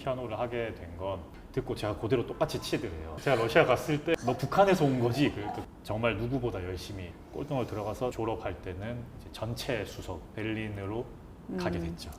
피아노를 하게 된 건 듣고 제가 그대로 똑같이 치더래요. 제가 러시아 갔을 때 너 북한에서 온 거지? 그래도 정말 누구보다 열심히 꼴등으로 들어가서 졸업할 때는 이제 전체 수석 베를린으로 가게 됐죠.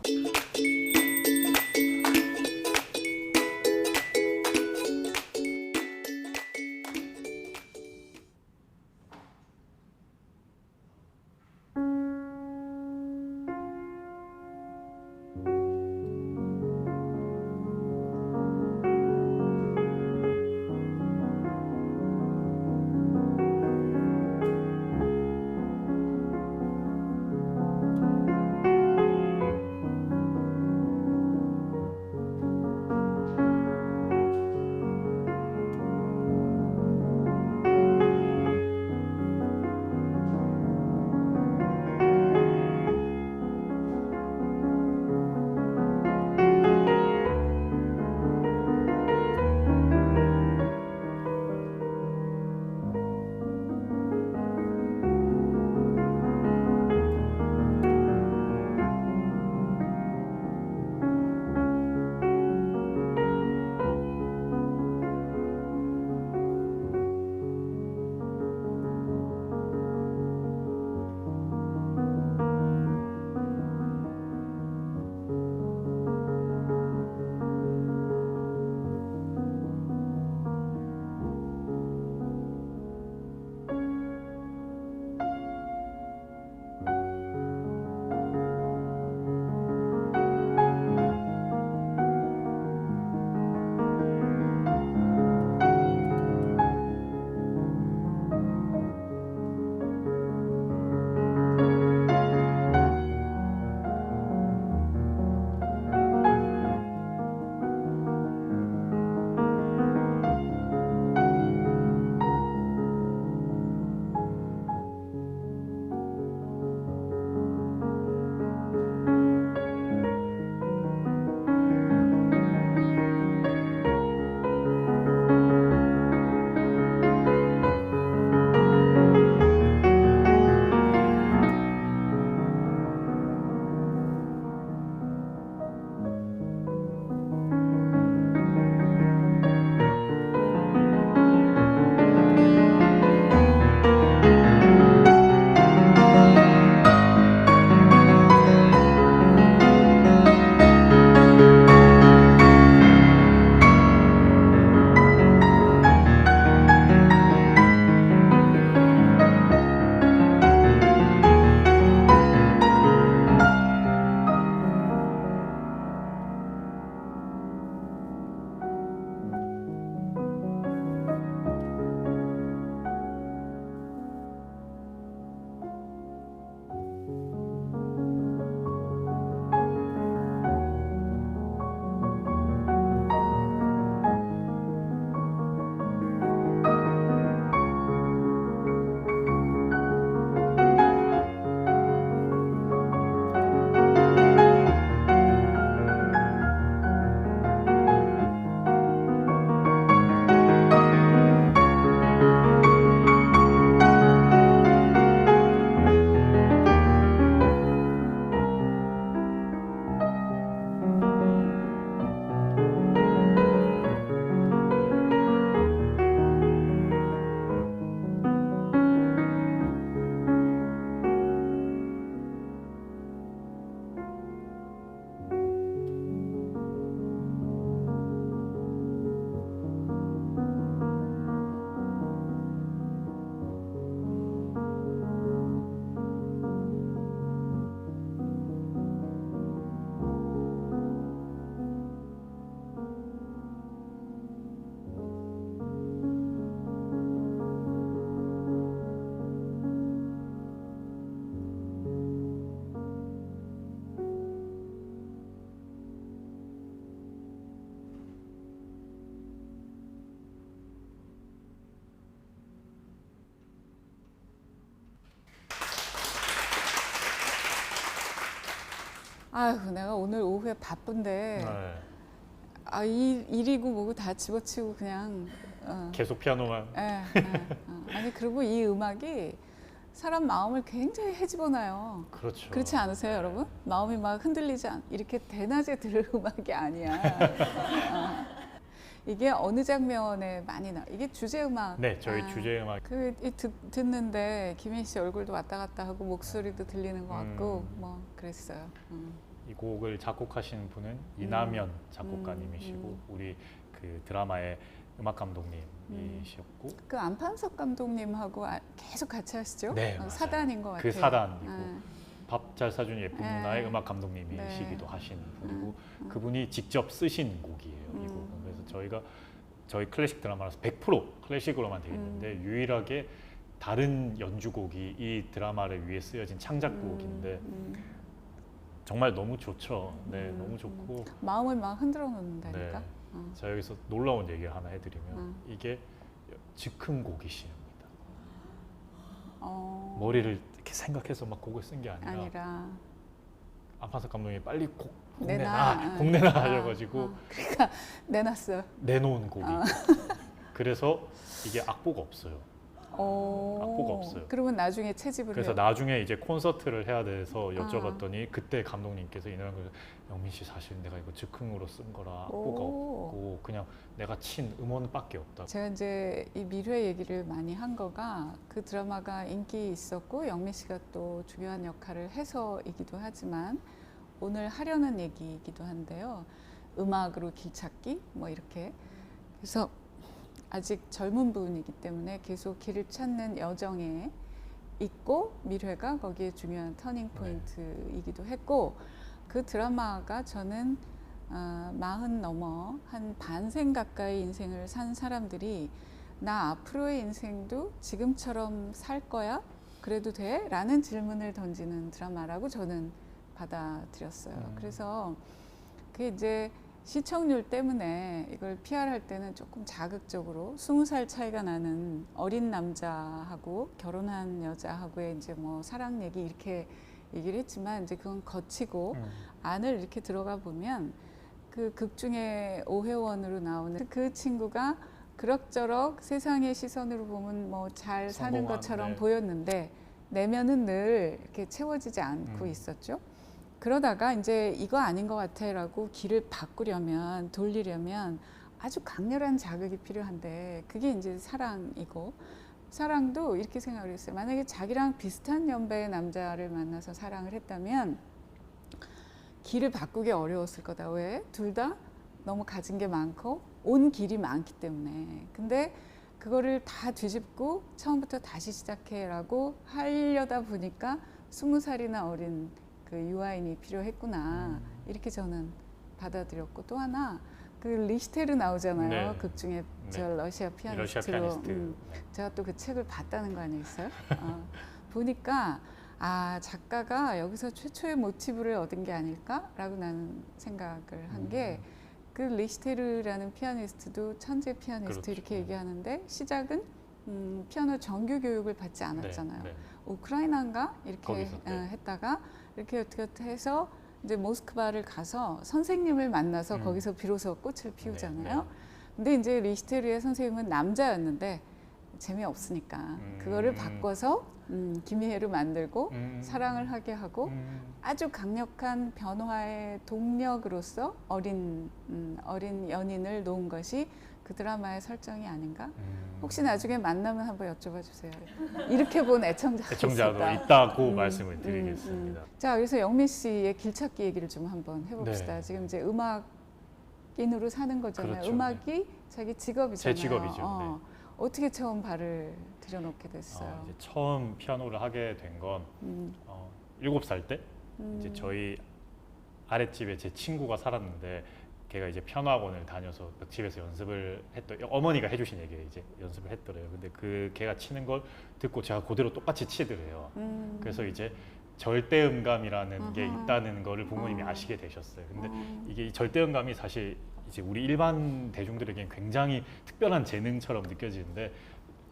아휴, 내가 오늘 오후에 바쁜데 네. 일이고 뭐고 다 집어치우고 그냥 계속 피아노만. 아니 그리고 이 음악이 사람 마음을 굉장히 헤집어놔요. 그렇죠. 그렇지 않으세요, 여러분? 마음이 막 흔들리지 이렇게 대낮에 들을 음악이 아니야. 이게 어느 장면에 많이 이게 주제 음악. 네, 저희 주제 음악. 듣는데 김인 씨 얼굴도 왔다 갔다 하고 목소리도 들리는 것 같고 뭐 그랬어요. 이 곡을 작곡하신 분은 이남현 작곡가님이시고 우리 그 드라마의 음악 감독님이셨고 그 안판석 감독님하고 계속 같이 하시죠? 네, 맞아요. 사단인 것 같아요. 그 사단이고 밥 잘 사준 예쁜 누나의 음악 감독님이시기도 네. 하신 분이고 그분이 직접 쓰신 곡이에요. 이 곡은. 그래서 저희 클래식 드라마라서 100% 클래식으로만 되어 있는데 유일하게 다른 연주곡이 이 드라마를 위해 쓰여진 창작곡인데 정말 너무 좋죠. 네, 너무 좋고 마음을 막 흔들어 놓는다니까. 네. 자 여기서 놀라운 얘기를 하나 해드리면 이게 즉흥곡이십니다. 머리를 이렇게 생각해서 막 곡을 쓴 게 아니라 안판석 감독님이 빨리 곡 내놔 하셔가지고 그러니까 내놨어요. 내놓은 곡이 그래서 이게 악보가 없어요. 악보가 없어요. 그러면 나중에 채집을 그래서 해요. 나중에 이제 콘서트를 해야 돼서 여쭤봤더니 그때 감독님께서 이 노래 영민 씨 사실 내가 이거 즉흥으로 쓴 거라 악보가 없고 그냥 내가 친 음원밖에 없다고. 제가 이제 이 미래 얘기를 많이 한 거가 그 드라마가 인기 있었고 영민 씨가 또 중요한 역할을 해서이기도 하지만 오늘 하려는 얘기이기도 한데요. 음악으로 길찾기 뭐 이렇게 그래서 아직 젊은 분이기 때문에 계속 길을 찾는 여정에 있고 미래가 거기에 중요한 터닝 포인트이기도 했고 그 드라마가 저는 40 넘어 한 반생 가까이 인생을 산 사람들이 나 앞으로의 인생도 지금처럼 살 거야? 그래도 돼? 라는 질문을 던지는 드라마라고 저는 받아들였어요. 그래서 그게 이제 시청률 때문에 이걸 PR할 때는 조금 자극적으로 20살 차이가 나는 어린 남자하고 결혼한 여자하고의 이제 뭐 사랑 얘기 이렇게 얘기를 했지만 이제 그건 거치고 안을 이렇게 들어가 보면 그 극 중에 오회원으로 나오는 그 친구가 그럭저럭 세상의 시선으로 보면 뭐 잘 사는 것처럼 보였는데 내면은 늘 이렇게 채워지지 않고 있었죠. 그러다가 이제 이거 아닌 것 같아라고 길을 바꾸려면 돌리려면 아주 강렬한 자극이 필요한데 그게 이제 사랑이고 사랑도 이렇게 생각을 했어요. 만약에 자기랑 비슷한 연배의 남자를 만나서 사랑을 했다면 길을 바꾸기 어려웠을 거다. 왜? 둘 다 너무 가진 게 많고 온 길이 많기 때문에. 근데 그거를 다 뒤집고 처음부터 다시 시작해라고 하려다 보니까 20살이나 어린 그 유아인이 필요했구나 이렇게 저는 받아들였고 또 하나 그 리히테르 나오잖아요. 네. 극 중에 저 네. 러시아 피아니스트로 피아니스트. 제가 또 그 책을 봤다는 거 아니겠어요? 보니까 아 작가가 여기서 최초의 모티브를 얻은 게 아닐까라고 나는 생각을 한 게 그 리히테르라는 피아니스트도 천재 피아니스트 그렇죠. 이렇게 얘기하는데 시작은 피아노 정규 교육을 받지 않았잖아요. 네. 우크라이나인가 이렇게 거기서, 했다가 이렇게 어떻게 해서 이제 모스크바를 가서 선생님을 만나서 거기서 비로소 꽃을 피우잖아요. 네. 근데 이제 리히테르의 선생님은 남자였는데 재미없으니까 그거를 바꿔서 김희애로 만들고 사랑을 하게 하고 아주 강력한 변화의 동력으로서 어린 연인을 놓은 것이 그 드라마의 설정이 아닌가? 혹시 나중에 만나면 한번 여쭤봐 주세요. 이렇게 본 애청자도 있다고 말씀을 드리겠습니다. 자, 그래서 영민 씨의 길찾기 얘기를 좀 한번 해봅시다. 네. 지금 이제 음악인으로 사는 거잖아요. 그렇죠. 음악이 자기 직업이잖아요. 제 직업이죠. 네. 어떻게 처음 발을 들여놓게 됐어요? 이제 처음 피아노를 하게 된 건 7살 때 이제 저희 아랫집에 제 친구가 살았는데 걔가 이제 피아노 학원을 다녀서 집에서 연습을 어머니가 해주신 얘기를 이제 연습을 했더래요. 근데 그 걔가 치는 걸 듣고 제가 그대로 똑같이 치더래요. 그래서 이제 절대음감이라는 게 있다는 거를 부모님이 아시게 되셨어요. 근데 이게 이 절대음감이 사실 이제 우리 일반 대중들에겐 굉장히 특별한 재능처럼 느껴지는데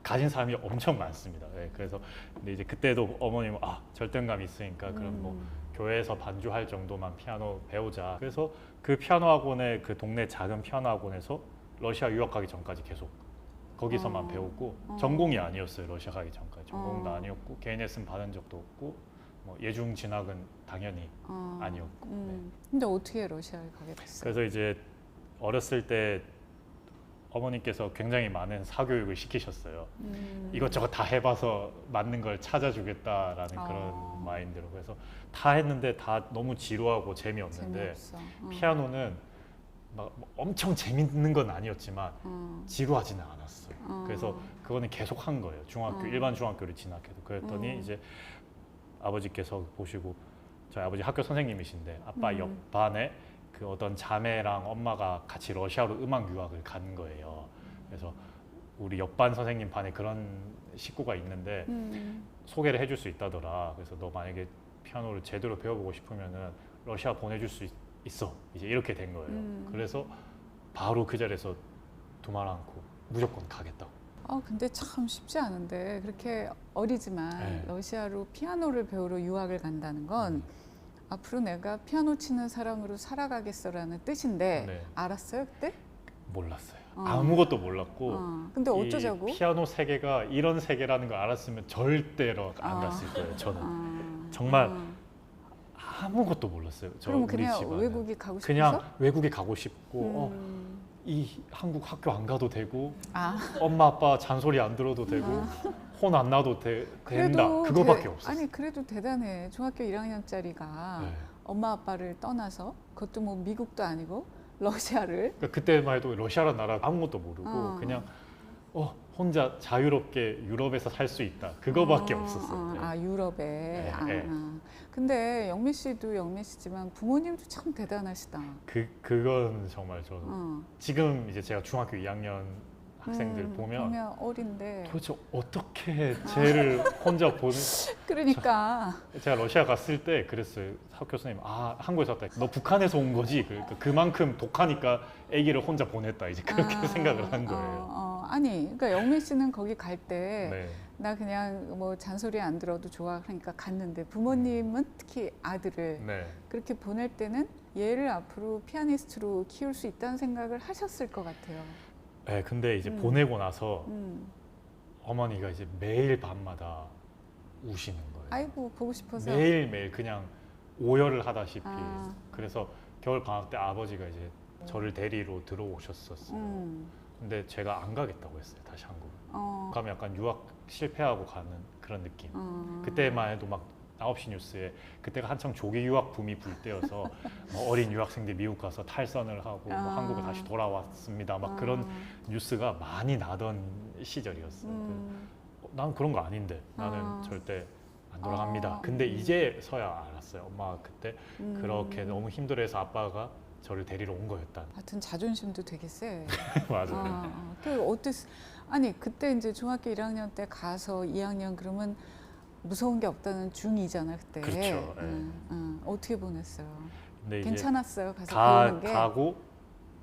가진 사람이 엄청 많습니다. 네, 그래서 근데 이제 그때도 어머님은 절대음감이 있으니까 그럼 뭐 교회에서 반주할 정도만 피아노 배우자. 그래서 그 피아노 학원에 그 동네 작은 피아노 학원에서 러시아 유학 가기 전까지 계속 거기서만 배우고 전공이 아니었어요. 러시아 가기 전까지 전공도 아니었고 개인 레슨 받은 적도 없고 뭐 예중 진학은 당연히 아니었고. 네. 근데 어떻게 러시아를 가게 됐어요? 그래서 이제 어렸을 때 어머니께서 굉장히 많은 사교육을 시키셨어요. 이것저것 다 해봐서 맞는 걸 찾아주겠다라는 그런 마인드로. 그래서 다 했는데 다 너무 지루하고 재미없는데 재미없어. 피아노는 막 엄청 재밌는 건 아니었지만 지루하지는 않았어요. 그래서 그거는 계속 한 거예요. 중학교 일반 중학교를 진학해도. 그랬더니 이제 아버지께서 보시고 저희 아버지 학교 선생님이신데 아빠 옆반에 그 어떤 자매랑 엄마가 같이 러시아로 음악 유학을 간 거예요. 그래서 우리 옆반 선생님 반에 그런 식구가 있는데 소개를 해줄 수 있다더라. 그래서 너 만약에 피아노를 제대로 배워보고 싶으면은 러시아 보내줄 수 있어. 이제 이렇게 된 거예요. 그래서 바로 그 자리에서 두말 않고 무조건 가겠다고. 근데 참 쉽지 않은데 그렇게 어리지만 네. 러시아로 피아노를 배우러 유학을 간다는 건 앞으로 내가 피아노 치는 사람으로 살아가겠어라는 뜻인데 네. 알았어요 그때? 몰랐어요. 아무것도 몰랐고. 근데 어쩌자고? 이 피아노 세계가 이런 세계라는 걸 알았으면 절대로 안 갔을 거예요. 저는 정말 아무것도 몰랐어요. 그럼 우리 그냥 집안은. 외국에 가고 싶어서? 그냥 외국에 가고 싶고 이 한국 학교 안 가도 되고 엄마 아빠 잔소리 안 들어도 되고 혼 안 나도 된다. 그거밖에 없었어요. 아니 그래도 대단해. 중학교 1학년짜리가 네. 엄마 아빠를 떠나서 그것도 뭐 미국도 아니고 러시아를 그러니까 그때만 해도 러시아라는 나라 아무것도 모르고 그냥 혼자 자유롭게 유럽에서 살 수 있다. 그거밖에 없었어요. 네. 유럽에. 네. 근데 영미 씨도 영미 씨지만 부모님도 참 대단하시다. 그건 정말 저는 지금 이제 제가 중학교 2학년 학생들 보면 어린데 도대체 어떻게 쟤를 혼자 보는. 그러니까 제가 러시아 갔을 때 그랬어요. 학교 선생님 한국에서 왔다. 너 북한에서 온 거지. 그러니까 그만큼 독하니까 아기를 혼자 보냈다. 이제 그렇게 생각을 한 거예요. 아니 그러니까 영미 씨는 거기 갈 때 네. 나 그냥 뭐 잔소리 안 들어도 좋아 그러니까 갔는데 부모님은 특히 아들을 네. 그렇게 보낼 때는 얘를 앞으로 피아니스트로 키울 수 있다는 생각을 하셨을 것 같아요. 네, 근데 이제 보내고 나서 어머니가 이제 매일 밤마다 우시는 거예요. 아이고 보고 싶어서. 매일매일 그냥 오열을 하다시피. 그래서 겨울 방학 때 아버지가 이제 저를 데리러 들어오셨었어요. 근데 제가 안 가겠다고 했어요. 다시 한국. 가면 약간 유학 실패하고 가는 그런 느낌. 그때만 해도 막 9시 뉴스에 그때가 한창 조기 유학 붐이 불 때여서 뭐 어린 유학생들 미국 가서 탈선을 하고 뭐 한국에 다시 돌아왔습니다. 막 그런 뉴스가 많이 나던 시절이었어요. 난 그런 거 아닌데 나는 절대 안 돌아갑니다. 근데 이제서야 알았어요. 엄마가 그때 그렇게 너무 힘들어해서 아빠가 저를 데리러 온 거였다. 하여튼 자존심도 되게 세. 맞아요. 그 어땠어? 아니 그때 이제 중학교 1학년 때 가서 2학년 그러면 무서운 게 없다는 중2잖아 그때. 그렇죠. 어떻게 보냈어요? 근데 이제 괜찮았어요? 가서 배우는 게? 가고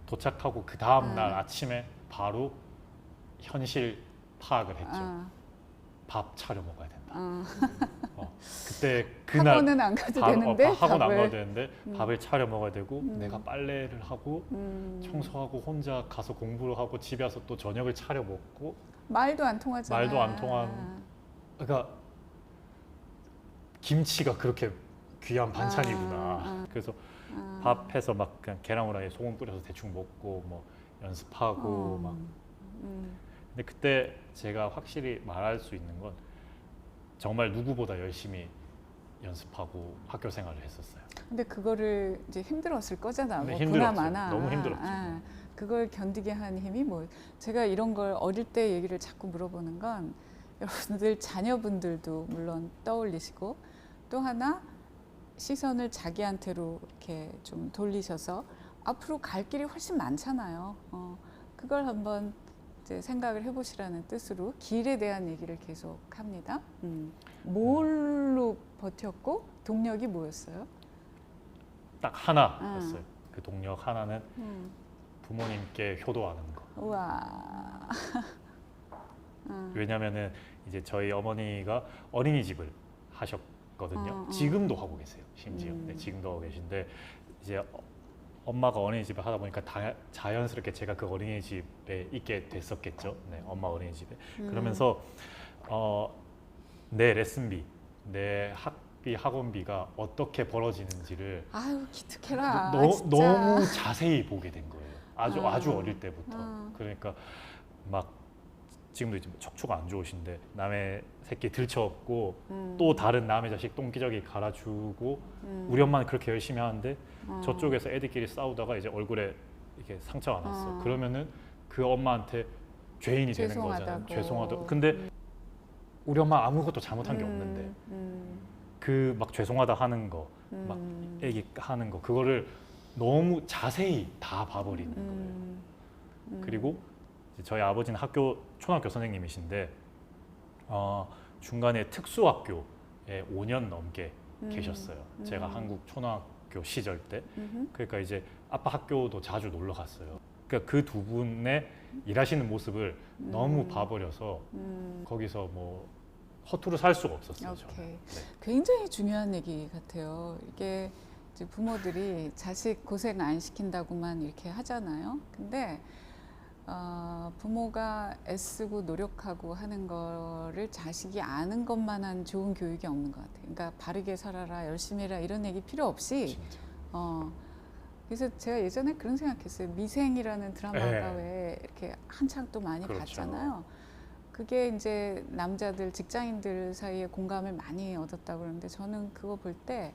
도착하고 그 다음 날 아침에 바로 현실 파악을 했죠. 밥 차려 먹어야 된다. 그때 그날 학원은 안 가도 되는데 학원 안 밥을. 가도 되는데 밥을 차려 먹어야 되고 내가 빨래를 하고 청소하고 혼자 가서 공부를 하고 집에 와서 또 저녁을 차려 먹고 말도 안 통하잖아. 말도 안 통한. 그러니까 김치가 그렇게 귀한 반찬이구나. 그래서 밥해서 막 그냥 계란후라이에 소금 뿌려서 대충 먹고 뭐 연습하고 막. 근데 그때 제가 확실히 말할 수 있는 건 정말 누구보다 열심히 연습하고 학교 생활을 했었어요. 근데 그거를 이제 힘들었을 거잖아. 네, 뭐 힘들었죠. 보나마나. 너무 힘들었죠. 그걸 견디게 한 힘이 뭐 제가 이런 걸 어릴 때 얘기를 자꾸 물어보는 건 여러분들 자녀분들도 물론 떠올리시고 또 하나 시선을 자기한테로 이렇게 좀 돌리셔서 앞으로 갈 길이 훨씬 많잖아요. 그걸 한번 이제 생각을 해보시라는 뜻으로 길에 대한 얘기를 계속 합니다. 뭘로 버텼고 동력이 뭐였어요? 딱 하나였어요. 그 동력 하나는 부모님께 효도하는 거. 우와. 왜냐면은 이제 저희 어머니가 어린이집을 하셨거든요. 지금도 하고 계세요. 심지어. 네, 지금도 하고 계신데 이제 엄마가 어린이집을 하다 보니까 자연스럽게 제가 그 어린이집에 있게 됐었겠죠. 네, 엄마 어린이집에. 그러면서 내 레슨비, 내 학비, 학원비가 어떻게 벌어지는지를 아유 기특해라. 진짜. 너무 자세히 보게 된 거예요. 아주 어릴 때부터. 아. 그러니까 막 지금도 이제 척추가 안 좋으신데 남의 새끼 들쳐업고 또 다른 남의 자식 똥기저귀 갈아주고 우리 엄마는 그렇게 열심히 하는데 저쪽에서 애들끼리 싸우다가 이제 얼굴에 이렇게 상처가 났어. 그러면은 그 엄마한테 죄인이 되는 거잖아요. 죄송하다고. 근데 우리 엄마 아무것도 잘못한 게 없는데 그 막 죄송하다 하는 거, 막 애기 하는 거 그거를 너무 자세히 다 봐버리는 거예요. 그리고 이제 저희 아버지는 초등학교 선생님이신데 중간에 특수학교에 5년 넘게 계셨어요. 제가 한국 초등학교 시절 때. 그러니까 이제 아빠 학교도 자주 놀러 갔어요. 그러니까 그 두 분의 일하시는 모습을 너무 봐버려서 거기서 뭐 허투루 살 수가 없었어요. 저는. 네. 굉장히 중요한 얘기 같아요. 이게 이제 부모들이 자식 고생 안 시킨다고만 이렇게 하잖아요. 근데 부모가 애쓰고 노력하고 하는 거를 자식이 아는 것만한 좋은 교육이 없는 것 같아요. 그러니까 바르게 살아라, 열심히 해라 이런 얘기 필요 없이 그래서 제가 예전에 그런 생각했어요. 미생이라는 드라마가 왜 이렇게 한창 또 많이 그렇죠. 봤잖아요. 그게 이제 남자들, 직장인들 사이에 공감을 많이 얻었다고 그러는데 저는 그거 볼 때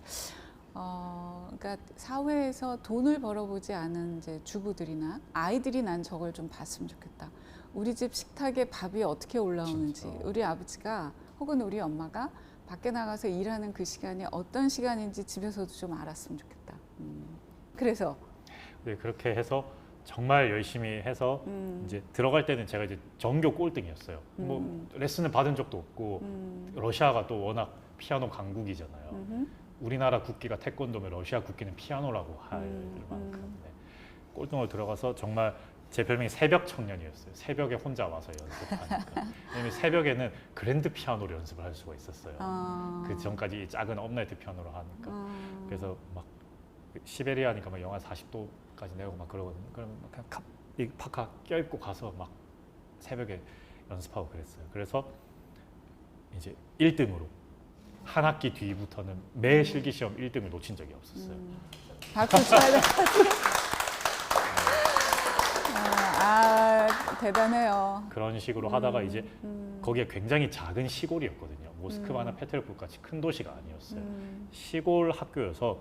그러니까 사회에서 돈을 벌어보지 않은 이제 주부들이나 아이들이 난 저걸 좀 봤으면 좋겠다. 우리 집 식탁에 밥이 어떻게 올라오는지, 진짜. 우리 아버지가 혹은 우리 엄마가 밖에 나가서 일하는 그 시간이 어떤 시간인지 집에서도 좀 알았으면 좋겠다. 그래서 네, 그렇게 해서 정말 열심히 해서 이제 들어갈 때는 제가 이제 전교 꼴등이었어요. 뭐 레슨을 받은 적도 없고 러시아가 또 워낙 피아노 강국이잖아요. 우리나라 국기가 태권도면 러시아 국기는 피아노라고 할 만큼 꼴등으로 들어가서 정말 제 별명이 새벽 청년이었어요. 새벽에 혼자 와서 연습하니까. 왜냐면 새벽에는 그랜드 피아노를 연습을 할 수가 있었어요. 그 전까지 작은 업라이트 피아노로 하니까. 그래서 막 시베리아니까 막 영하 40도까지 내고 막 그러거든요. 그러면 막 그냥 이 파카 껴입고 가서 막 새벽에 연습하고 그랬어요. 그래서 이제 1등으로 한 학기 뒤부터는 매 실기 시험 1등을 놓친 적이 없었어요. 박수 쳐야 돼. 대단해요. 그런 식으로 하다가 이제 거기에 굉장히 작은 시골이었거든요. 모스크바나 페테르부르크 같이 큰 도시가 아니었어요. 시골 학교여서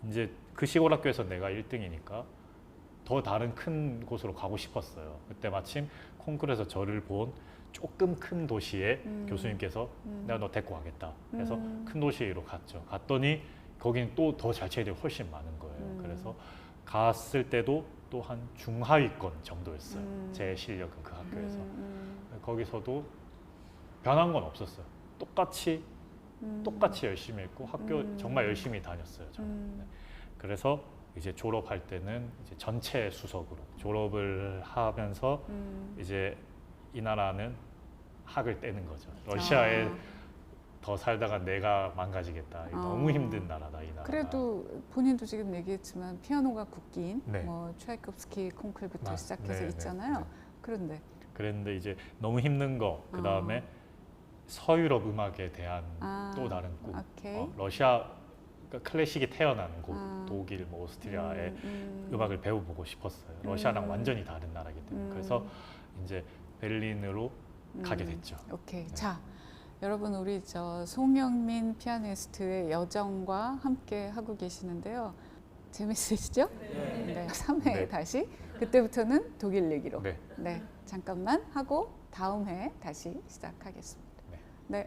이제 그 시골 학교에서 내가 1등이니까 더 다른 큰 곳으로 가고 싶었어요. 그때 마침 콩쿠르에서 저를 본 조금 큰 도시의 교수님께서 내가 너 데리고 가겠다 해서 큰 도시로 갔죠. 갔더니 거기는 또 더 잘 치는 애들이 훨씬 많은 거예요. 그래서 갔을 때도 또 한 중하위권 정도였어요. 제 실력은 그 학교에서. 거기서도 변한 건 없었어요. 똑같이 열심히 했고 학교 정말 열심히 다녔어요. 저는. 네. 그래서 이제 졸업할 때는 이제 전체 수석으로 졸업을 하면서 이제 이 나라는 학을 떼는 거죠. 러시아에 더 살다가 내가 망가지겠다. 너무 힘든 나라다 이 나라. 그래도 본인도 지금 얘기했지만 피아노가 국기인 네. 뭐 차이콥스키 콩쿨부터 시작해서 있잖아요. 그랬는데 이제 너무 힘든 거 그 다음에 서유럽 음악에 대한 또 다른 꿈. 러시아 그러니까 클래식이 태어난 곳 독일, 뭐 오스트리아의 음악을 배워보고 싶었어요. 러시아랑 완전히 다른 나라이기 때문에. 그래서 이제 베를린으로 가게 됐죠. 오케이. 네. 자, 여러분 우리 저 송영민 피아니스트의 여정과 함께 하고 계시는데요. 재밌으시죠? 네. 3회 네. 다시 그때부터는 독일 얘기로. 네. 네. 잠깐만 하고 다음 회 다시 시작하겠습니다. 네. 네.